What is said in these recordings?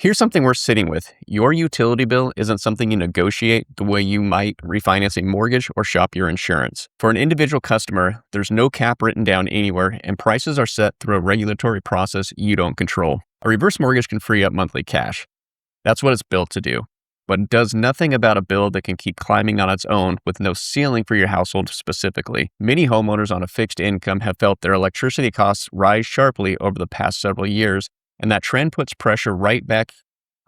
Here's something worth sitting with. Your utility bill isn't something you negotiate the way you might refinance a mortgage or shop your insurance. For an individual customer, there's no cap written down anywhere, and prices are set through a regulatory process you don't control. A reverse mortgage can free up monthly cash. That's what it's built to do. But it does nothing about a bill that can keep climbing on its own with no ceiling for your household specifically. Many homeowners on a fixed income have felt their electricity costs rise sharply over the past several years, and that trend puts pressure right back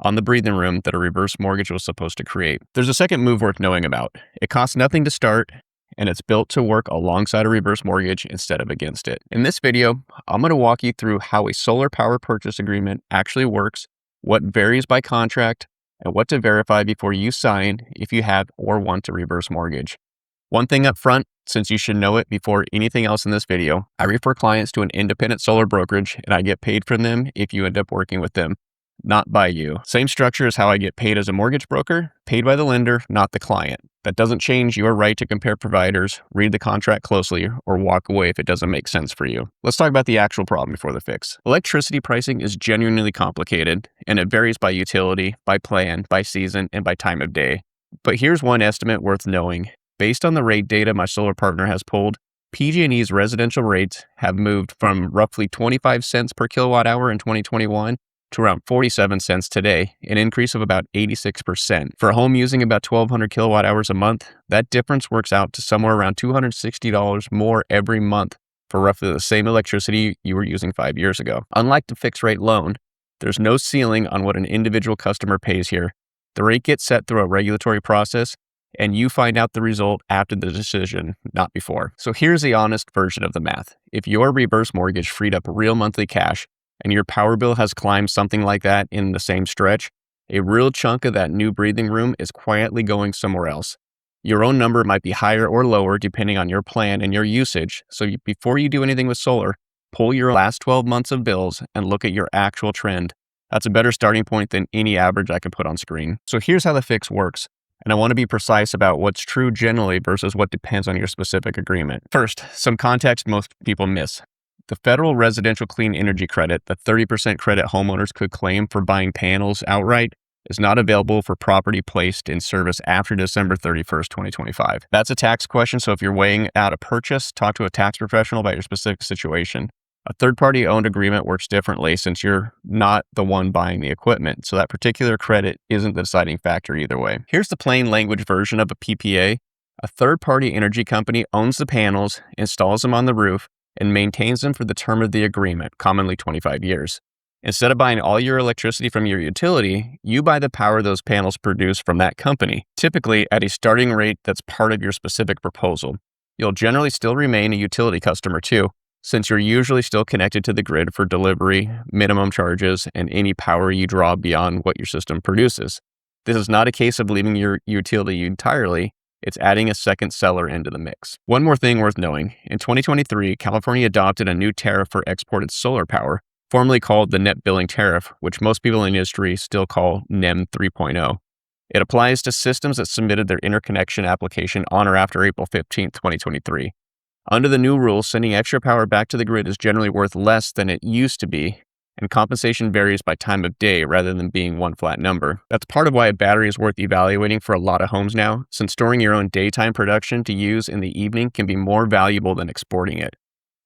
on the breathing room that a reverse mortgage was supposed to create. There's a second move worth knowing about. It costs nothing to start, and it's built to work alongside a reverse mortgage instead of against it. In this video, I'm going to walk you through how a solar power purchase agreement actually works, what varies by contract, and what to verify before you sign if you have or want a reverse mortgage. One thing up front, since you should know it before anything else in this video, I refer clients to an independent solar brokerage and I get paid from them if you end up working with them, not by you. Same structure as how I get paid as a mortgage broker, paid by the lender, not the client. That doesn't change your right to compare providers, read the contract closely, or walk away if it doesn't make sense for you. Let's talk about the actual problem before the fix. Electricity pricing is genuinely complicated, and it varies by utility, by plan, by season, and by time of day. But here's one estimate worth knowing. Based on the rate data my solar partner has pulled, PG&E's residential rates have moved from roughly 25 cents per kilowatt hour in 2021 to around 47 cents today, an increase of about 86%. For a home using about 1,200 kilowatt hours a month, that difference works out to somewhere around $260 more every month for roughly the same electricity you were using 5 years ago. Unlike the fixed rate loan, there's no ceiling on what an individual customer pays here. The rate gets set through a regulatory process, and you find out the result after the decision, not before. So here's the honest version of the math. If your reverse mortgage freed up real monthly cash and your power bill has climbed something like that in the same stretch, a real chunk of that new breathing room is quietly going somewhere else. Your own number might be higher or lower depending on your plan and your usage. So before you do anything with solar, pull your last 12 months of bills and look at your actual trend. That's a better starting point than any average I can put on screen. So here's how the fix works. And I want to be precise about what's true generally versus what depends on your specific agreement. First, some context most people miss. The federal residential clean energy credit, the 30% credit homeowners could claim for buying panels outright, is not available for property placed in service after December 31st, 2025. That's a tax question, so if you're weighing out a purchase, talk to a tax professional about your specific situation. A third-party owned agreement works differently since you're not the one buying the equipment, so that particular credit isn't the deciding factor either way. Here's the plain language version of a PPA. A third-party energy company owns the panels, installs them on the roof, and maintains them for the term of the agreement, commonly 25 years. Instead of buying all your electricity from your utility, you buy the power those panels produce from that company, typically at a starting rate that's part of your specific proposal. You'll generally still remain a utility customer too, since you're usually still connected to the grid for delivery, minimum charges, and any power you draw beyond what your system produces. This is not a case of leaving your utility entirely. It's adding a second seller into the mix. One more thing worth knowing. In 2023, California adopted a new tariff for exported solar power, formerly called the Net Billing Tariff, which most people in the industry still call NEM 3.0. It applies to systems that submitted their interconnection application on or after April 15, 2023. Under the new rules, sending extra power back to the grid is generally worth less than it used to be, and compensation varies by time of day rather than being one flat number. That's part of why a battery is worth evaluating for a lot of homes now, since storing your own daytime production to use in the evening can be more valuable than exporting it.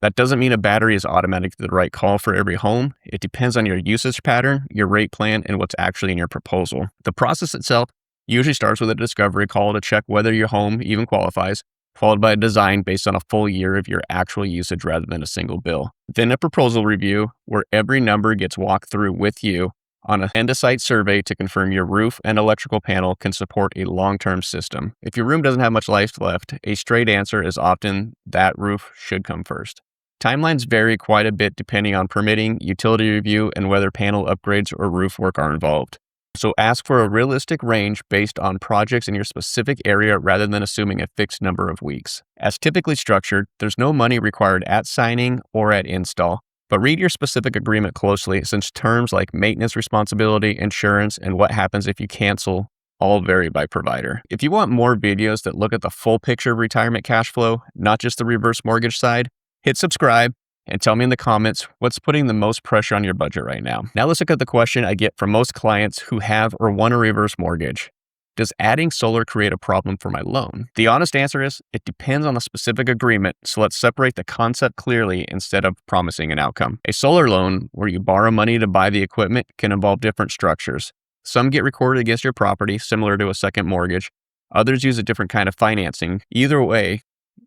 That doesn't mean a battery is automatically the right call for every home. It depends on your usage pattern, your rate plan, and what's actually in your proposal. The process itself usually starts with a discovery call to check whether your home even qualifies, followed by a design based on a full year of your actual usage rather than a single bill. Then a proposal review where every number gets walked through with you on a end-of-site survey to confirm your roof and electrical panel can support a long-term system. If your room doesn't have much life left, a straight answer is often that roof should come first. Timelines vary quite a bit depending on permitting, utility review, and whether panel upgrades or roof work are involved. So ask for a realistic range based on projects in your specific area rather than assuming a fixed number of weeks. As typically structured, there's no money required at signing or at install, but read your specific agreement closely since terms like maintenance responsibility, insurance, and what happens if you cancel all vary by provider. If you want more videos that look at the full picture of retirement cash flow, not just the reverse mortgage side, hit subscribe and tell me in the comments what's putting the most pressure on your budget right now. Now let's look at the question I get from most clients who have or want a reverse mortgage. Does adding solar create a problem for my loan? The honest answer is it depends on the specific agreement, so let's separate the concept clearly instead of promising an outcome. A solar loan, where you borrow money to buy the equipment, can involve different structures. Some get recorded against your property, similar to a second mortgage. Others use a different kind of financing. Either way,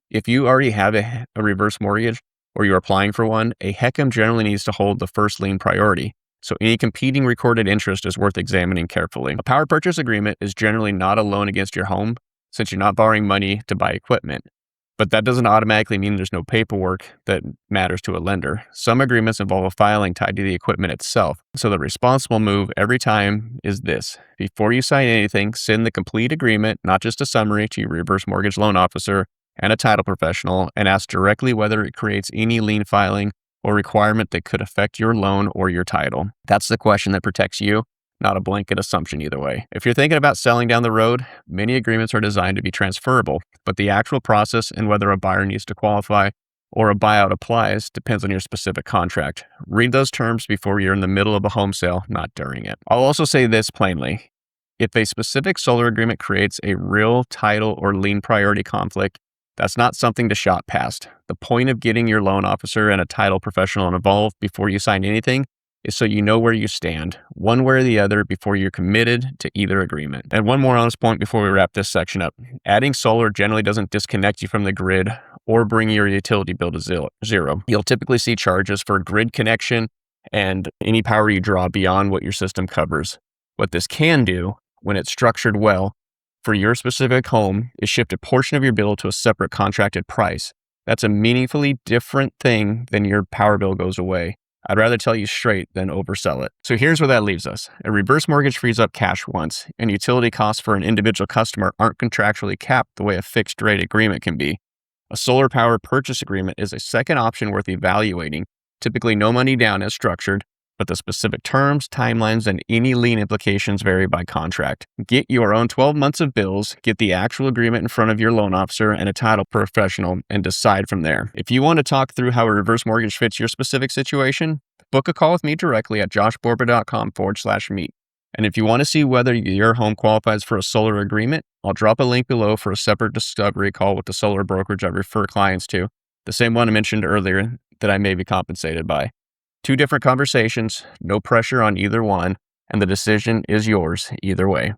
if you already have a reverse mortgage or you're applying for one, a HECM generally needs to hold the first lien priority. So any competing recorded interest is worth examining carefully. A power purchase agreement is generally not a loan against your home, since you're not borrowing money to buy equipment. But that doesn't automatically mean there's no paperwork that matters to a lender. Some agreements involve a filing tied to the equipment itself. So the responsible move every time is this. Before you sign anything, send the complete agreement, not just a summary, to your reverse mortgage loan officer and a title professional, and ask directly whether it creates any lien filing or requirement that could affect your loan or your title. That's the question that protects you, not a blanket assumption either way. If you're thinking about selling down the road, many agreements are designed to be transferable, but the actual process and whether a buyer needs to qualify or a buyout applies depends on your specific contract. Read those terms before you're in the middle of a home sale, not during it. I'll also say this plainly. If a specific solar agreement creates a real title or lien priority conflict, that's not something to shop past. The point of getting your loan officer and a title professional involved before you sign anything is so you know where you stand, one way or the other, before you're committed to either agreement. And one more honest point before we wrap this section up. Adding solar generally doesn't disconnect you from the grid or bring your utility bill to zero. You'll typically see charges for grid connection and any power you draw beyond what your system covers. What this can do, when it's structured well, for your specific home, is shift a portion of your bill to a separate contracted price. That's a meaningfully different thing than your power bill goes away. I'd rather tell you straight than oversell it. So here's where that leaves us. A reverse mortgage frees up cash once, and utility costs for an individual customer aren't contractually capped the way a fixed rate agreement can be. A solar power purchase agreement is a second option worth evaluating, typically no money down as structured, but the specific terms, timelines, and any lien implications vary by contract. Get your own 12 months of bills, get the actual agreement in front of your loan officer and a title professional, and decide from there. If you want to talk through how a reverse mortgage fits your specific situation, book a call with me directly at joshborba.com/meet. And if you want to see whether your home qualifies for a solar agreement, I'll drop a link below for a separate discovery call with the solar brokerage I refer clients to, the same one I mentioned earlier that I may be compensated by. 2 different conversations, no pressure on either one, and the decision is yours either way.